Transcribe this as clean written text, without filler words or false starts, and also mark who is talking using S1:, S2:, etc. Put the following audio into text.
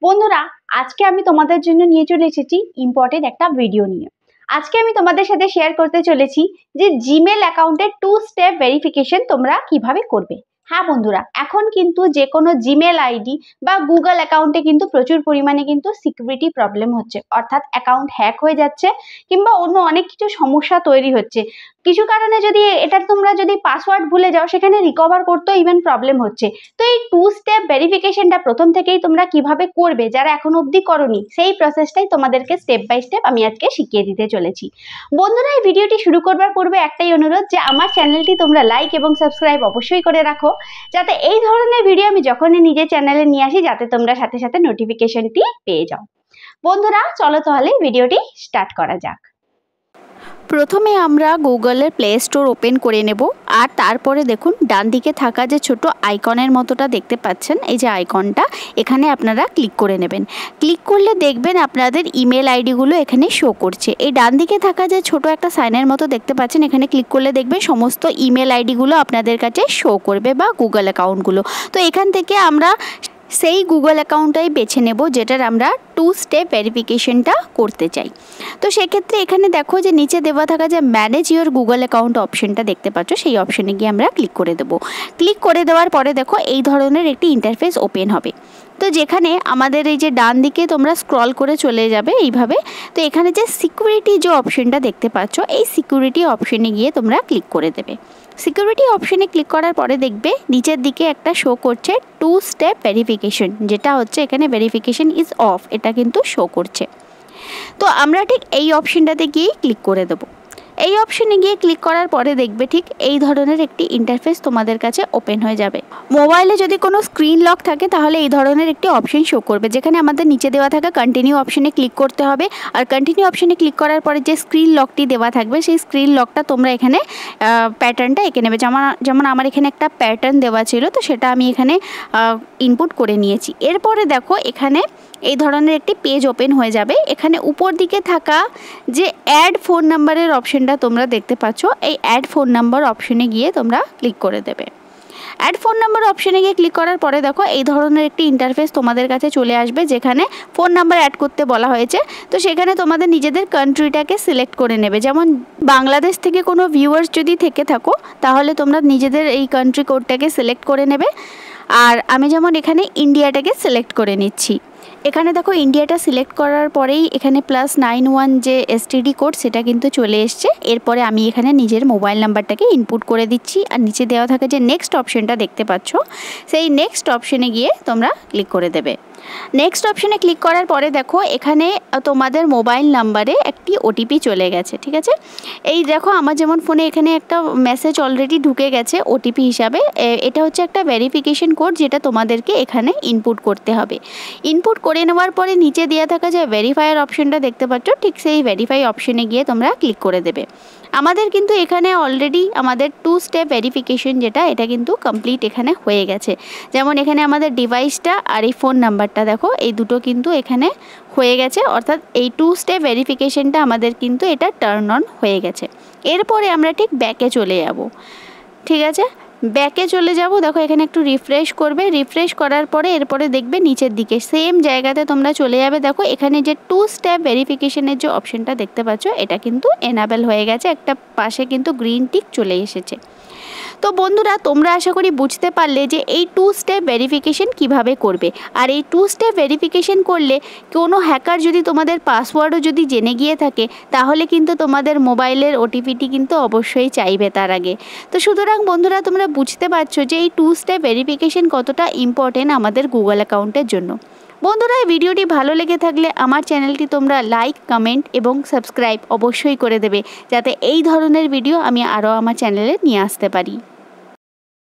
S1: বন্ধুরা, আজকে আমি তোমাদের জন্য নিয়ে চলে এসেছি ইম্পর্টেন্ট একটা ভিডিও নিয়ে। আজকে আমি তোমাদের সাথে শেয়ার করতে চলেছি যে জিমেল অ্যাকাউন্টের 2 স্টেপ ভেরিফিকেশন তোমরা কিভাবে করবে। হ্যাঁ বন্ধুরা, এখন কিন্তু যে কোনো জিমেল আইডি বা গুগল অ্যাকাউন্টে কিন্তু প্রচুর পরিমাণে কিন্তু সিকিউরিটি প্রবলেম হচ্ছে, অর্থাৎ অ্যাকাউন্ট হ্যাক হয়ে যাচ্ছে কিংবা অন্য অনেক কিছু সমস্যা তৈরি হচ্ছে। কিছু কারণে যদি এটা তোমরা যদি পাসওয়ার্ড ভুলে যাও, সেখানে রিকভার করতেও ইভেন প্রবলেম হচ্ছে। তো এই 2 স্টেপ ভেরিফিকেশনটা প্রথম থেকেই তোমরা কিভাবে করবে, যারা এখন অবধি করোনি, সেই প্রসেসটাই তোমাদেরকে স্টেপ বাই স্টেপ আমি আজকে শিখিয়ে দিতে চলেছি। বন্ধুরা, এই ভিডিওটি শুরু করবার পূর্বে একটাই অনুরোধ যে আমার চ্যানেলটি তোমরা লাইক এবং সাবস্ক্রাইব অবশ্যই করে রাখো, যাতে এই ধরনের ভিডিও আমি যখনই নিজের চ্যানেলে নিয়ে আসি যাতে তোমরা সাথে সাথে নোটিফিকেশনটি পেয়ে যাও। বন্ধুরা, চলো তাহলে ভিডিওটি স্টার্ট করা যাক।
S2: প্রথমে আমরা গুগলের প্লে স্টোর ওপেন করে নেব, আর তারপরে দেখুন ডান দিকে থাকা যে ছোট আইকনের মতোটা দেখতে পাচ্ছেন, এই যে আইকনটা, এখানে আপনারা ক্লিক করে নেবেন। ক্লিক করলে দেখবেন আপনাদের ইমেল আইডিগুলো এখানে শো করছে। এই ডান দিকে থাকা যে ছোট একটা সাইনের মতো দেখতে পাচ্ছেন, এখানে ক্লিক করলে দেখবেন সমস্ত ইমেল আইডিগুলো আপনাদের কাছে শো করবে বা গুগল অ্যাকাউন্টগুলো। তো এখান থেকে আমরা সেই গুগল অ্যাকাউন্টটাই বেছে নেব যেটার আমরা 2 স্টেপ ভেরিফিকেশনটা করতে চাই। তো সেক্ষেত্রে এখানে দেখো যে নিচে দেওয়া থাকা যে ম্যানেজ ইওর গুগল অ্যাকাউন্ট অপশনটা দেখতে পাচ্ছ, সেই অপশনে গিয়ে আমরা ক্লিক করে দেবো। ক্লিক করে দেওয়ার পরে দেখো এই ধরনের একটি ইন্টারফেস ওপেন হবে। তো যেখানে আমাদের এই যে ডান দিকে তোমরা স্ক্রল করে চলে যাবে এইভাবে। তো এখানে যে সিকিউরিটি যে অপশনটা দেখতে পাচ্ছ, এই সিকিউরিটি অপশনে গিয়ে তোমরা ক্লিক করে দেবে। সিকিউরিটি অপশনে ক্লিক করার পরে দেখবে নিচের দিকে একটা শো করছে 2 স্টেপ ভেরিফিকেশন, যেটা হচ্ছে এখানে ভেরিফিকেশন ইজ অফ, এটা কিন্তু শো করছে। তো আমরা ঠিক এই অপশনটাতে গিয়েই ক্লিক করে দেবো। এই অপশনে গিয়ে ক্লিক করার পরে দেখবে ঠিক এই ধরনের একটি ইন্টারফেস তোমাদের কাছে ওপেন হয়ে যাবে। মোবাইলে যদি কোনো স্ক্রিন লক থাকে তাহলে এই ধরনের একটি অপশন শো করবে, যেখানে আমাদের নিচে দেওয়া থাকা কন্টিনিউ অপশনে ক্লিক করতে হবে। আর কন্টিনিউ অপশনে ক্লিক করার পরে যে স্ক্রিন লকটি দেওয়া থাকবে, সেই স্ক্রিন লকটা তোমরা এখানে প্যাটার্নটা এঁকে নেবে। যেমন আমার এখানে একটা প্যাটার্ন দেওয়া ছিল, তো সেটা আমি এখানে ইনপুট করে নিয়েছি। এরপরে দেখো এখানে এই ধরনের একটি পেজ ওপেন হয়ে যাবে। এখানে উপর দিকে থাকা যে অ্যাড ফোন নাম্বারের অপশনটা তোমরা দেখতে পাচ্ছ, এই অ্যাড ফোন নাম্বার অপশনে গিয়ে তোমরা ক্লিক করে দেবে। অ্যাড ফোন নাম্বার অপশনে গিয়ে ক্লিক করার পরে দেখো এই ধরনের একটি ইন্টারফেস তোমাদের কাছে চলে আসবে, যেখানে ফোন নাম্বার অ্যাড করতে বলা হয়েছে। তো সেখানে তোমাদের নিজেদের কান্ট্রিটাকে সিলেক্ট করে নেবে। যেমন বাংলাদেশ থেকে কোনো ভিউয়ার্স যদি থেকে থাকো, তাহলে তোমরা নিজেদের এই কান্ট্রি কোডটাকে সিলেক্ট করে নেবে। আর আমি যেমন এখানে ইন্ডিয়াটাকে সিলেক্ট করে নিচ্ছি। এখানে দেখো ইন্ডিয়াটা সিলেক্ট করার পরেই এখানে +91 যে এসটিডি কোড, সেটা কিন্তু চলে এসছে। এরপরে আমি এখানে নিজের মোবাইল নাম্বারটাকে ইনপুট করে দিচ্ছি। আর নিচে দেওয়া থাকে যে নেক্সট অপশনটা দেখতে পাচ্ছ, সেই নেক্সট অপশনে গিয়ে তোমরা ক্লিক করে দেবে। নেক্সট অপশনে ক্লিক করার পরে দেখো এখানে তোমাদের মোবাইল নাম্বারে একটি ওটিপি চলে গেছে, ঠিক আছে। এই দেখো আমার যেমন ফোনে এখানে একটা মেসেজ অলরেডি ঢুকে গেছে ওটিপি হিসাবে। এটা হচ্ছে একটা ভেরিফিকেশন কোড, যেটা তোমাদেরকে এখানে ইনপুট করতে হবে। ইনপুট করে নেওয়ার পরে নিচে দেওয়া থাকা যে ভেরিফায়ার অপশনটা দেখতে পাচ্ছ, ঠিক সেই ভেরিফাই অপশনে গিয়ে তোমরা ক্লিক করে দেবে। আমাদের কিন্তু এখানে অলরেডি আমাদের 2 স্টেপ ভেরিফিকেশন যেটা, এটা কিন্তু কমপ্লিট এখানে হয়ে গেছে। যেমন এখানে আমাদের ডিভাইসটা আর এই ফোন নাম্বারটা দেখো, এই দুটো কিন্তু এখানে হয়ে গেছে, অর্থাৎ এই 2 স্টেপ ভেরিফিকেশনটা আমাদের কিন্তু এটা টার্ন অন হয়ে গেছে। এরপরে আমরা ঠিক ব্যাকে চলে যাব, ঠিক আছে। ব্যাকে চলে যাব। দেখো এখানে একটু রিফ্রেশ করবে। রিফ্রেশ করার পরে এরপরে দেখবে নিচের দিকে সেম জায়গাতে তোমরা চলে যাবে। দেখো এখানে যে 2 স্টেপ ভেরিফিকেশনের যে অপশনটা দেখতে পাচ্ছ, এটা কিন্তু এনাবেল হয়ে গেছে, একটা পাশে কিন্তু গ্রিন টিক চলে এসেছে। তো বন্ধুরা, তোমরা আশা করি বুঝতে পারলে যে এই 2 স্টেপ ভেরিফিকেশন কিভাবে করবে। আর এই 2 স্টেপ ভেরিফিকেশন করলে কোনো হ্যাকার যদি তোমাদের পাসওয়ার্ডও যদি জেনে গিয়ে থাকে, তাহলে কিন্তু তোমাদের মোবাইলের ওটিপিটি কিন্তু অবশ্যই চাইবে তার আগে। তো সুতরাং বন্ধুরা, তোমরা বুঝতে পারছো যে এই 2 স্টেপ ভেরিফিকেশন কতটা ইম্পর্টেন্ট আমাদের গুগল অ্যাকাউন্টের জন্য। বন্ধুরা, এই ভিডিওটি ভালো লেগে থাকলে আমার চ্যানেলটি তোমরা লাইক, কমেন্ট এবং সাবস্ক্রাইব অবশ্যই করে দেবে, যাতে এই ধরনের ভিডিও আমি আরও আমার চ্যানেলে নিয়ে আসতে পারি।